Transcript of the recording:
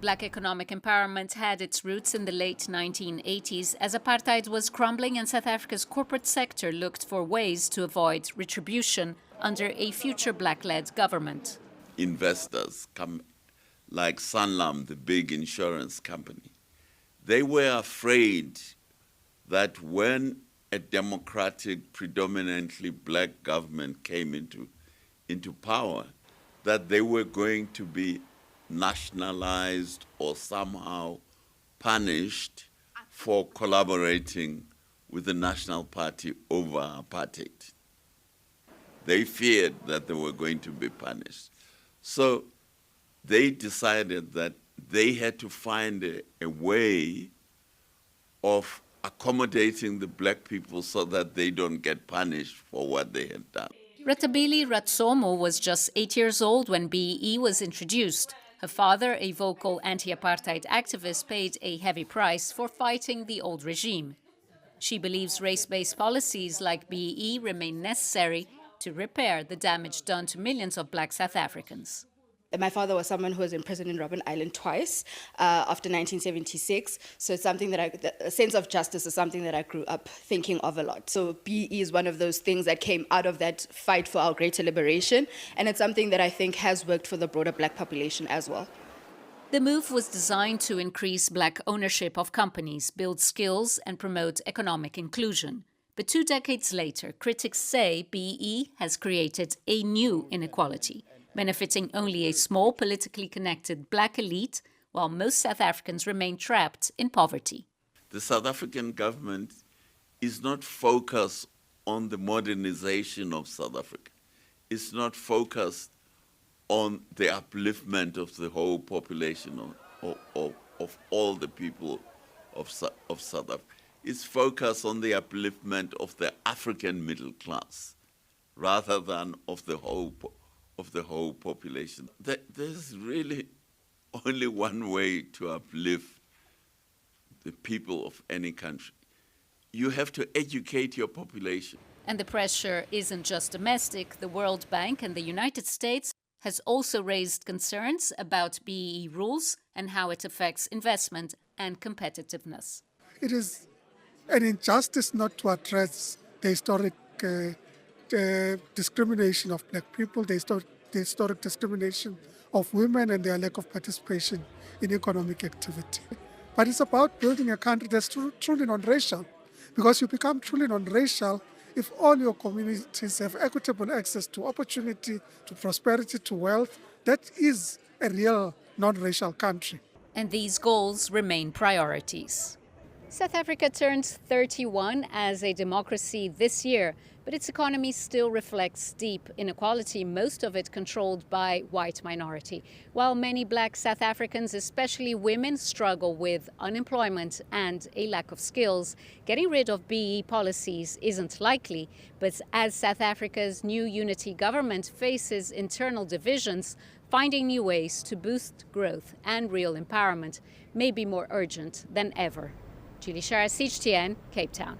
Black economic empowerment had its roots in the late 1980s as apartheid was crumbling and South Africa's corporate sector looked for ways to avoid retribution under a future Black-led government. Investors come like Sanlam, the big insurance company. They were afraid that when a democratic, predominantly black government came into power, that they were going to be nationalized or somehow punished for collaborating with the National Party over apartheid. They feared that they were going to be punished. So they decided that they had to find a way of accommodating the black people so that they don't get punished for what they had done. Ratabili Ratsomo was just 8 years old when BEE was introduced. Her father, a vocal anti-apartheid activist, paid a heavy price for fighting the old regime. She believes race-based policies like BEE remain necessary to repair the damage done to millions of black South Africans. My father was someone who was in prison in Robben Island twice after 1976. So it's something that a sense of justice is something that I grew up thinking of a lot. So BEE is one of those things that came out of that fight for our greater liberation. And it's something that I think has worked for the broader black population as well. The move was designed to increase black ownership of companies, build skills, and promote economic inclusion. But 2 decades later, critics say BEE has created a new inequality, benefiting only a small politically connected black elite, while most South Africans remain trapped in poverty. The South African government is not focused on the modernization of South Africa. It's not focused on the upliftment of the whole population of all the people of South Africa. It's focused on the upliftment of the African middle class rather than of the whole population. There's really only one way to uplift the people of any country. You have to educate your population. And the pressure isn't just domestic. The World Bank and the United States has also raised concerns about BEE rules and how it affects investment and competitiveness. It is an injustice not to address the historic discrimination of black people, the historic discrimination of women and their lack of participation in economic activity. But it's about building a country that's truly non-racial, because you become truly non-racial if all your communities have equitable access to opportunity, to prosperity, to wealth. That is a real non-racial country. And these goals remain priorities. South Africa turns 31 as a democracy this year, but its economy still reflects deep inequality, most of it controlled by white minority. While many black South Africans, especially women, struggle with unemployment and a lack of skills, getting rid of BEE policies isn't likely. But as South Africa's new unity government faces internal divisions, finding new ways to boost growth and real empowerment may be more urgent than ever. Julie Shara, CGTN, Cape Town.